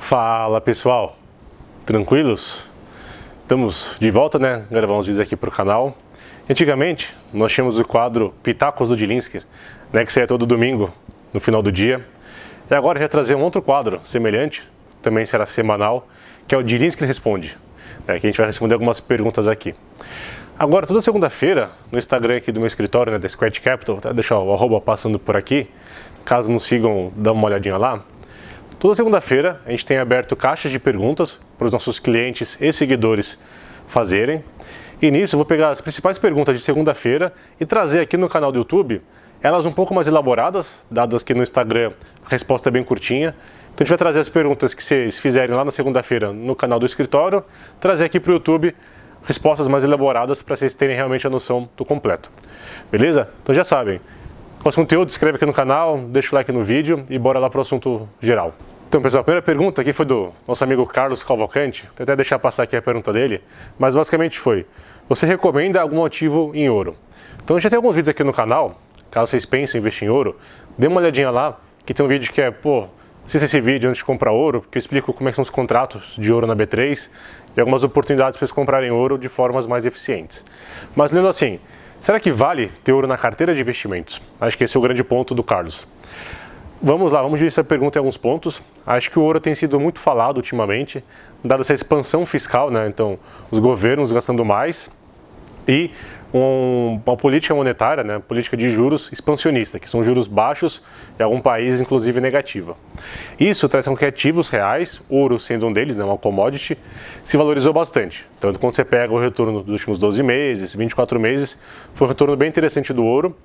Fala pessoal, tranquilos? Estamos de volta, né? Gravar uns vídeos aqui para o canal. Antigamente nós tínhamos o quadro Pitacos do Dilinsker, né? Que saía todo domingo no final do dia. E agora já trazer um outro quadro semelhante, também será semanal, que é o Dilinsker Responde, né? Que a gente vai responder algumas perguntas aqui. Agora, toda segunda-feira, no Instagram aqui do meu escritório, né, da Squared Capital, tá? Deixar o arroba passando por aqui, caso não sigam, dá uma olhadinha lá. Toda segunda-feira a gente tem aberto caixas de perguntas para os nossos clientes e seguidores fazerem. E nisso eu vou pegar as principais perguntas de segunda-feira e trazer aqui no canal do YouTube elas um pouco mais elaboradas, dadas que no Instagram a resposta é bem curtinha. Então a gente vai trazer as perguntas que vocês fizerem lá na segunda-feira no canal do escritório, trazer aqui para o YouTube respostas mais elaboradas para vocês terem realmente a noção do completo. Beleza? Então já sabem. Gosta do conteúdo, inscreve aqui no canal, deixa o like no vídeo e bora lá para o assunto geral. Então pessoal, a primeira pergunta aqui foi do nosso amigo Carlos Cavalcante, vou até deixar passar aqui a pergunta dele, mas basicamente foi: você recomenda algum ativo em ouro? Então já tem alguns vídeos aqui no canal, caso vocês pensem em investir em ouro, dê uma olhadinha lá, que tem um vídeo que é, assista esse vídeo antes de comprar ouro, que eu explico como é que são os contratos de ouro na B3 e algumas oportunidades para vocês comprarem ouro de formas mais eficientes. Mas lendo assim, será que vale ter ouro na carteira de investimentos? Acho que esse é o grande ponto do Carlos. Vamos lá, vamos dividir essa pergunta em alguns pontos. Acho que o ouro tem sido muito falado ultimamente, dada essa expansão fiscal, né? Então, os governos gastando mais e uma política monetária, né? Política de juros expansionista, que são juros baixos e alguns países, inclusive, negativa. Isso traz com que ativos reais, ouro sendo um deles, né? Uma commodity, se valorizou bastante. Então, quando você pega o retorno dos últimos 12 meses, 24 meses, foi um retorno bem interessante do ouro.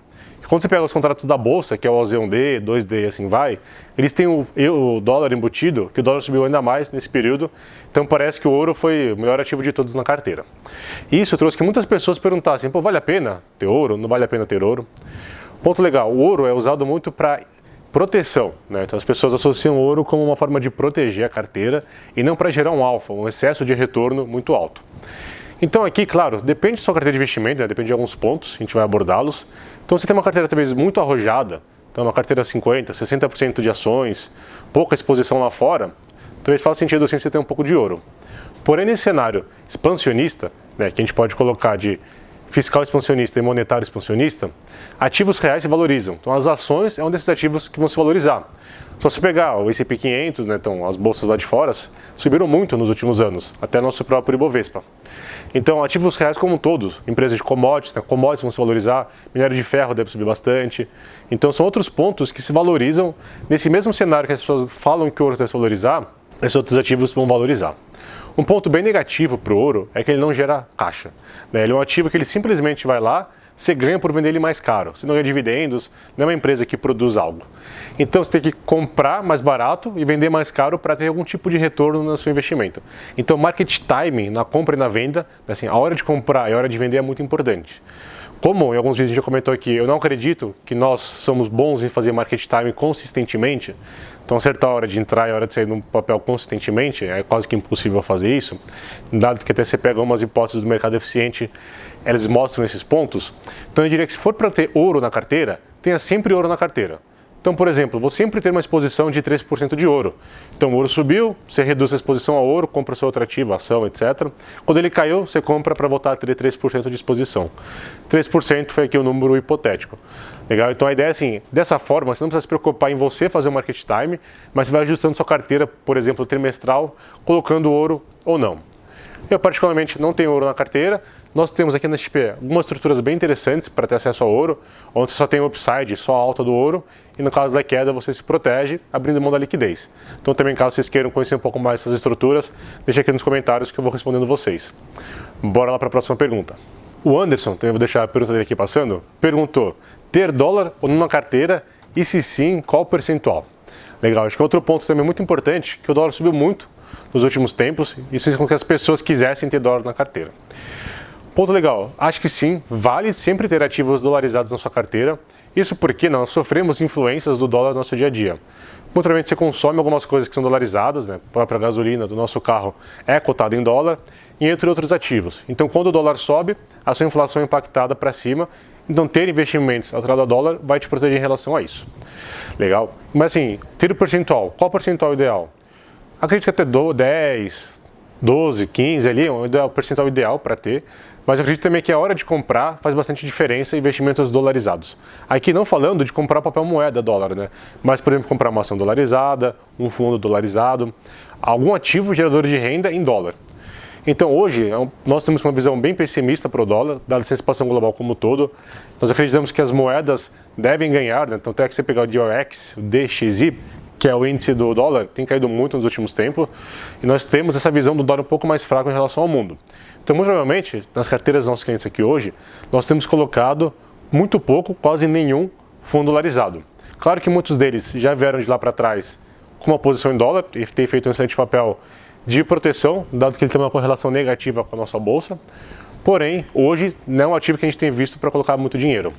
Quando você pega os contratos da Bolsa, que é o OZ1D, 2D e assim vai, eles têm o dólar embutido, que o dólar subiu ainda mais nesse período, então parece que o ouro foi o melhor ativo de todos na carteira. Isso trouxe que muitas pessoas perguntassem, vale a pena ter ouro? Não vale a pena ter ouro? Ponto legal, o ouro é usado muito para proteção, né? Então as pessoas associam o ouro como uma forma de proteger a carteira e não para gerar um alfa, um excesso de retorno muito alto. Então aqui, claro, depende da sua carteira de investimento, né? Depende de alguns pontos, a gente vai abordá-los. Então você tem uma carteira talvez muito arrojada, então uma carteira 50%, 60% de ações, pouca exposição lá fora, talvez faça sentido assim você ter um pouco de ouro. Porém, nesse cenário expansionista, né, que a gente pode colocar de fiscal expansionista e monetário expansionista, ativos reais se valorizam. Então as ações é um desses ativos que vão se valorizar. Se você pegar o S&P 500, né, então as bolsas lá de fora, subiram muito nos últimos anos, até nosso próprio Ibovespa. Então, ativos reais como todos, empresas de commodities, né, commodities vão se valorizar, minério de ferro deve subir bastante. Então, são outros pontos que se valorizam nesse mesmo cenário que as pessoas falam que o ouro deve se valorizar, esses outros ativos vão valorizar. Um ponto bem negativo para o ouro é que ele não gera caixa, né? Ele é um ativo que ele simplesmente vai lá, você ganha por vender ele mais caro, você não ganha dividendos, não é uma empresa que produz algo. Então você tem que comprar mais barato e vender mais caro para ter algum tipo de retorno no seu investimento. Então market timing na compra e na venda, assim, a hora de comprar e a hora de vender é muito importante. Como em alguns vídeos a gente já comentou aqui, eu não acredito que nós somos bons em fazer market timing consistentemente, então acertar a hora de entrar e a hora de sair no papel consistentemente, é quase que impossível fazer isso, dado que até você pega algumas hipóteses do mercado eficiente, elas mostram esses pontos. Então eu diria que se for para ter ouro na carteira, tenha sempre ouro na carteira. Então, por exemplo, vou sempre ter uma exposição de 3% de ouro. Então, o ouro subiu, você reduz a exposição ao ouro, compra sua outra ativa, ação, etc. Quando ele caiu, você compra para voltar a ter 3% de exposição. 3% foi aqui o número hipotético. Legal? Então, a ideia é assim, dessa forma, você não precisa se preocupar em você fazer o market time, mas você vai ajustando sua carteira, por exemplo, trimestral, colocando ouro ou não. Eu, particularmente, não tenho ouro na carteira. Nós temos aqui na XP algumas estruturas bem interessantes para ter acesso ao ouro, onde você só tem o upside, só a alta do ouro, e no caso da queda você se protege abrindo mão da liquidez. Então também, caso vocês queiram conhecer um pouco mais essas estruturas, deixa aqui nos comentários que eu vou respondendo vocês. Bora lá para a próxima pergunta. O Anderson, também vou deixar a pergunta dele aqui passando, perguntou: ter dólar ou não na carteira, e se sim, qual o percentual? Legal, acho que outro ponto também muito importante, que o dólar subiu muito nos últimos tempos, e isso fez com que as pessoas quisessem ter dólar na carteira. Ponto legal, acho que sim, vale sempre ter ativos dolarizados na sua carteira, isso porque nós sofremos influências do dólar no nosso dia a dia. Naturalmente você consome algumas coisas que são dolarizadas, né? A própria gasolina do nosso carro é cotada em dólar, e entre outros ativos. Então quando o dólar sobe, a sua inflação é impactada para cima, então ter investimentos atrelado ao dólar vai te proteger em relação a isso. Legal? Mas assim, ter o percentual, qual o percentual ideal? Acredito que até 10, 12, 15 ali é o percentual ideal para ter, mas eu acredito também que a hora de comprar faz bastante diferença em investimentos dolarizados. Aqui não falando de comprar papel moeda dólar, né? Mas, por exemplo, comprar uma ação dolarizada, um fundo dolarizado, algum ativo gerador de renda em dólar. Então hoje nós temos uma visão bem pessimista para o dólar, dada essa situação global como um todo. Nós acreditamos que as moedas devem ganhar, né? Então até que você pegar o DXY, o DXY, que é o índice do dólar, tem caído muito nos últimos tempos, e nós temos essa visão do dólar um pouco mais fraco em relação ao mundo. Então, muito provavelmente, nas carteiras dos nossos clientes aqui hoje, nós temos colocado muito pouco, quase nenhum fundo dolarizado. Claro que muitos deles já vieram de lá para trás com uma posição em dólar e tem feito um excelente papel de proteção, dado que ele tem uma correlação negativa com a nossa bolsa. Porém, hoje não é um ativo que a gente tem visto para colocar muito dinheiro.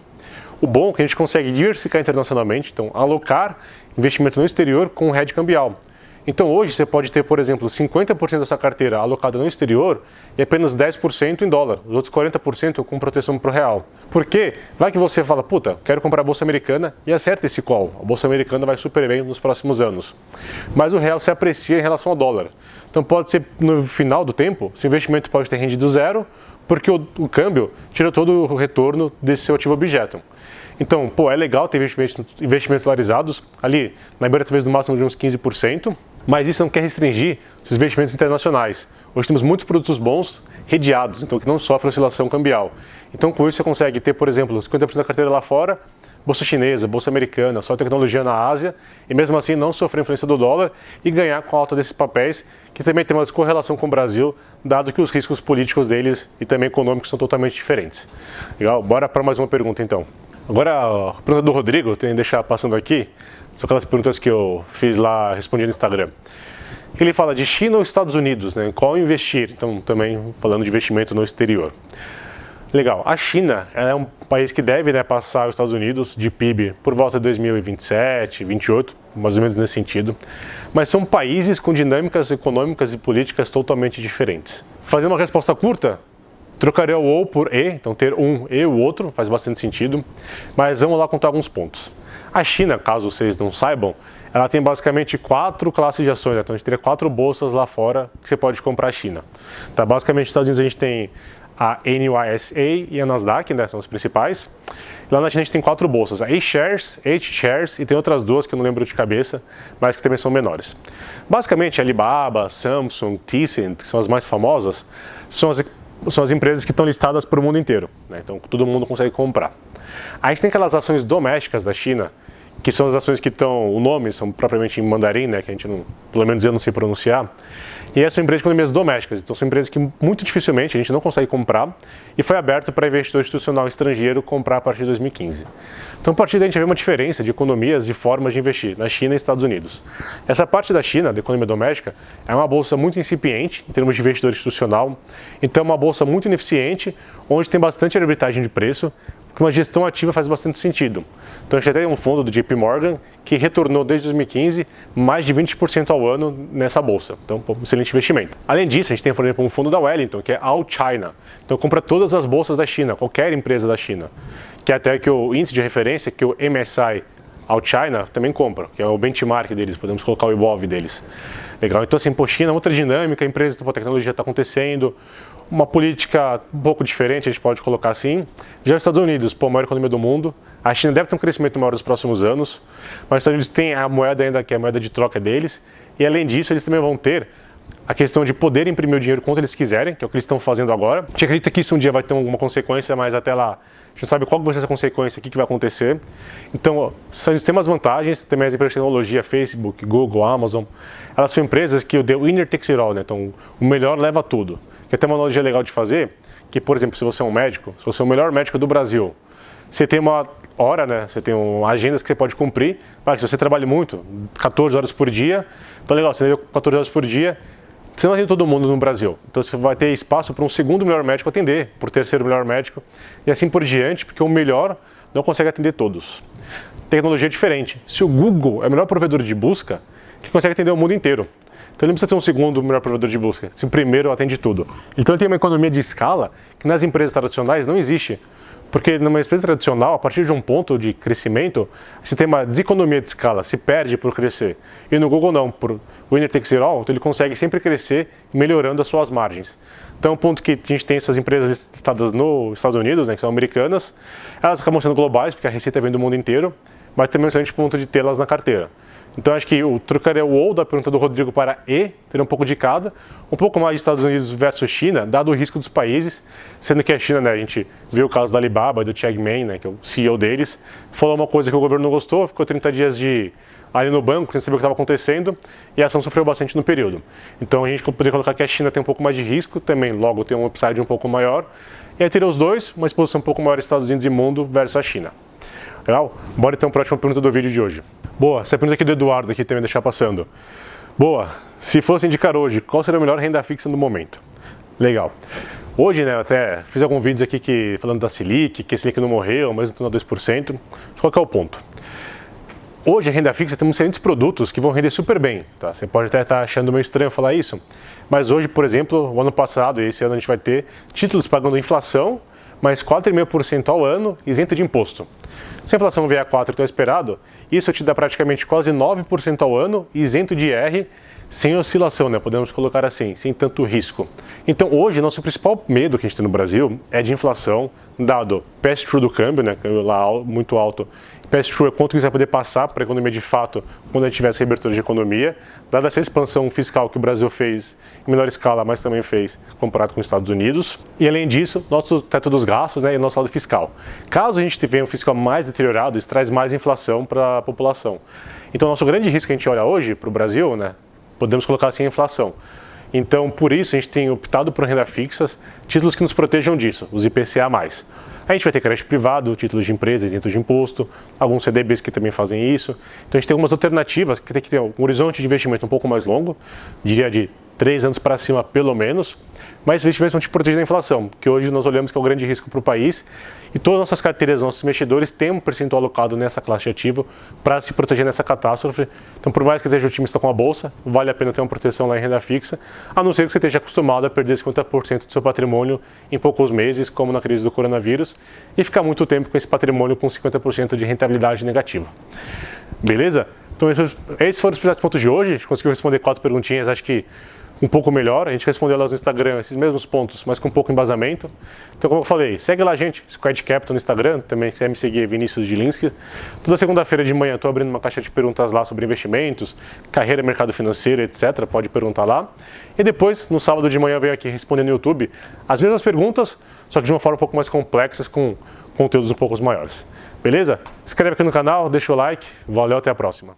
O bom é que a gente consegue diversificar internacionalmente, então alocar investimento no exterior com um hedge cambial. Então hoje você pode ter, por exemplo, 50% da sua carteira alocada no exterior e apenas 10% em dólar, os outros 40% com proteção para o real. Por quê? Vai que você fala, puta, quero comprar a Bolsa Americana e acerta esse call. A Bolsa Americana vai super bem nos próximos anos. Mas o real se aprecia em relação ao dólar. Então pode ser no final do tempo, seu investimento pode ter rendido zero, porque o câmbio tira todo o retorno desse seu ativo objeto. Então, é legal ter investimentos dolarizados, ali na beira talvez no máximo de uns 15%, mas isso não quer restringir os investimentos internacionais. Hoje temos muitos produtos bons, redeados, então que não sofrem oscilação cambial. Então com isso você consegue ter, por exemplo, 50% da carteira lá fora, bolsa chinesa, bolsa americana, só tecnologia na Ásia, e mesmo assim não sofrer influência do dólar e ganhar com a alta desses papéis, que também tem uma descorrelação com o Brasil, dado que os riscos políticos deles e também econômicos são totalmente diferentes. Legal? Bora para mais uma pergunta então. Agora, a pergunta do Rodrigo, eu tenho que deixar passando aqui, são aquelas perguntas que eu fiz lá, respondi no Instagram. Ele fala de China ou Estados Unidos, né? Qual investir? Então, também falando de investimento no exterior. Legal, a China é um país que deve, né, passar os Estados Unidos de PIB por volta de 2027, 2028, mais ou menos nesse sentido. Mas são países com dinâmicas econômicas e políticas totalmente diferentes. Fazendo uma resposta curta, trocaria o ou por e, então ter um e o outro faz bastante sentido, mas vamos lá contar alguns pontos. A China, caso vocês não saibam, ela tem basicamente 4 classes de ações, né? Então a gente teria 4 bolsas lá fora que você pode comprar a China. Tá, basicamente nos Estados Unidos a gente tem a NYSE e a Nasdaq, né? São as principais. Lá na China a gente tem 4 bolsas, a A-Shares, H-Shares e tem outras 2 que eu não lembro de cabeça, mas que também são menores. Basicamente Alibaba, Samsung, Tencent, que são as mais famosas, são as empresas que estão listadas para o mundo inteiro, né? Então todo mundo consegue comprar. Aí a gente tem aquelas ações domésticas da China, que são as ações que estão, o nome são propriamente em mandarim, né? Que a gente não, pelo menos eu não sei pronunciar. E essas são empresas de economias domésticas, então são empresas que muito dificilmente a gente não consegue comprar e foi aberto para investidor institucional estrangeiro comprar a partir de 2015. Então a partir daí a gente vê uma diferença de economias e formas de investir na China e Estados Unidos. Essa parte da China, da economia doméstica, é uma bolsa muito incipiente em termos de investidor institucional, então é uma bolsa muito ineficiente, onde tem bastante arbitragem de preço, que uma gestão ativa faz bastante sentido. Então a gente tem um fundo do JP Morgan que retornou desde 2015 mais de 20% ao ano nessa bolsa. Então, um excelente investimento. Além disso, a gente tem, por exemplo, um fundo da Wellington, que é All China. Então compra todas as bolsas da China, qualquer empresa da China. Que é até que o índice de referência, que o MSCI All China também compra, que é o benchmark deles, podemos colocar o IBOV deles. Legal, então assim, China é outra dinâmica, a empresa da tecnologia está acontecendo, uma política um pouco diferente, a gente pode colocar assim. Já os Estados Unidos, a maior economia do mundo, a China deve ter um crescimento maior nos próximos anos, mas os Estados Unidos têm a moeda ainda, que é a moeda de troca deles, e além disso eles também vão ter a questão de poder imprimir o dinheiro quanto eles quiserem, que é o que eles estão fazendo agora. A gente acredita que isso um dia vai ter alguma consequência, mas até lá a gente não sabe qual vai ser essa consequência, o que vai acontecer. Então, tem umas vantagens, também as empresas de tecnologia, Facebook, Google, Amazon, elas são empresas que o The Winner Takes It All, né? Então o melhor leva tudo. Que até uma analogia legal de fazer, que por exemplo, se você é um médico, se você é o melhor médico do Brasil, você tem uma hora, né? Você tem agendas que você pode cumprir, mas se você trabalha muito, 14 horas por dia, então legal, você tem 14 horas por dia, você não atende todo mundo no Brasil, então você vai ter espaço para um segundo melhor médico atender, por terceiro melhor médico, e assim por diante, porque o melhor não consegue atender todos. Tecnologia é diferente. Se o Google é o melhor provedor de busca, ele consegue atender o mundo inteiro. Então ele não precisa ter um segundo melhor provedor de busca, se o primeiro atende tudo. Então ele tem uma economia de escala que nas empresas tradicionais não existe. Porque numa empresa tradicional, a partir de um ponto de crescimento, você tem uma deseconomia de escala, se perde por crescer. E no Google não, por winner takes it all, então ele consegue sempre crescer melhorando as suas margens. Então, o ponto que a gente tem essas empresas listadas nos Estados Unidos, né, que são americanas, elas acabam sendo globais, porque a receita vem do mundo inteiro, mas também é um excelente ponto de tê-las na carteira. Então, acho que eu trocaria o ou da pergunta do Rodrigo para e, ter um pouco de cada, um pouco mais de Estados Unidos versus China, dado o risco dos países, sendo que a China, né, a gente viu o caso da Alibaba e do Chang Meng, né, que é o CEO deles, falou uma coisa que o governo não gostou, ficou 30 dias ali no banco, sem saber o que estava acontecendo, e a ação sofreu bastante no período. Então, a gente poderia colocar que a China tem um pouco mais de risco, também logo tem um upside um pouco maior, e aí teria os dois, uma exposição um pouco maior Estados Unidos e mundo versus a China. Legal? Bora então para a última pergunta do vídeo de hoje. Boa, essa pergunta aqui do Eduardo aqui também deixar passando. Boa, se fosse indicar hoje, qual seria a melhor renda fixa no momento? Legal. Hoje, né, eu até fiz alguns vídeos aqui falando da Selic, que a Selic não morreu, mas não está 2%. Qual que é o ponto? Hoje, a renda fixa, temos excelentes produtos que vão render super bem. Tá? Você pode até estar achando meio estranho falar isso, mas hoje, por exemplo, o ano passado e esse ano a gente vai ter títulos pagando inflação, mais 4,5% ao ano, isento de imposto. Se a inflação vier a 4%, então é esperado, isso te dá praticamente quase 9% ao ano, isento de IR, sem oscilação, né? Podemos colocar assim, sem tanto risco. Então hoje, nosso principal medo que a gente tem no Brasil é de inflação, dado pass-through do câmbio, né? Lá muito alto. Pass-through é quanto que você vai poder passar para a economia de fato quando a gente tiver essa reabertura de economia, dada essa expansão fiscal que o Brasil fez em menor escala, mas também fez comparado com os Estados Unidos. E além disso, nosso teto dos gastos, né, e nosso lado fiscal. Caso a gente tenha um fiscal mais deteriorado, isso traz mais inflação para a população. Então, nosso grande risco que a gente olha hoje para o Brasil, né, podemos colocar assim a inflação. Então, por isso, a gente tem optado por renda fixas, títulos que nos protejam disso, os IPCA+. A gente vai ter crédito privado, títulos de empresas isentos de imposto, alguns CDBs que também fazem isso. Então, a gente tem algumas alternativas que tem que ter um horizonte de investimento um pouco mais longo, diria de 3 anos para cima pelo menos, mas investimentos vão te proteger da inflação, que hoje nós olhamos que é o grande risco para o país, e todas as nossas carteiras, nossos investidores têm um percentual alocado nessa classe de ativo para se proteger nessa catástrofe. Então, por mais que seja otimista com a bolsa, vale a pena ter uma proteção lá em renda fixa, a não ser que você esteja acostumado a perder 50% do seu patrimônio em poucos meses, como na crise do coronavírus, e ficar muito tempo com esse patrimônio com 50% de rentabilidade negativa. Beleza? Então, esses foram os principais pontos de hoje. A gente conseguiu responder 4 perguntinhas, acho que um pouco melhor. A gente respondeu elas no Instagram, esses mesmos pontos, mas com um pouco embasamento. Então, como eu falei, segue lá a gente, Squad Capital no Instagram, também se quiser me seguir, Vinícius Gilinski. Toda segunda-feira de manhã estou abrindo uma caixa de perguntas lá sobre investimentos, carreira, mercado financeiro, etc. Pode perguntar lá. E depois, no sábado de manhã, eu venho aqui respondendo no YouTube as mesmas perguntas, só que de uma forma um pouco mais complexa, com conteúdos um pouco maiores. Beleza? Se inscreve aqui no canal, deixa o like. Valeu, até a próxima.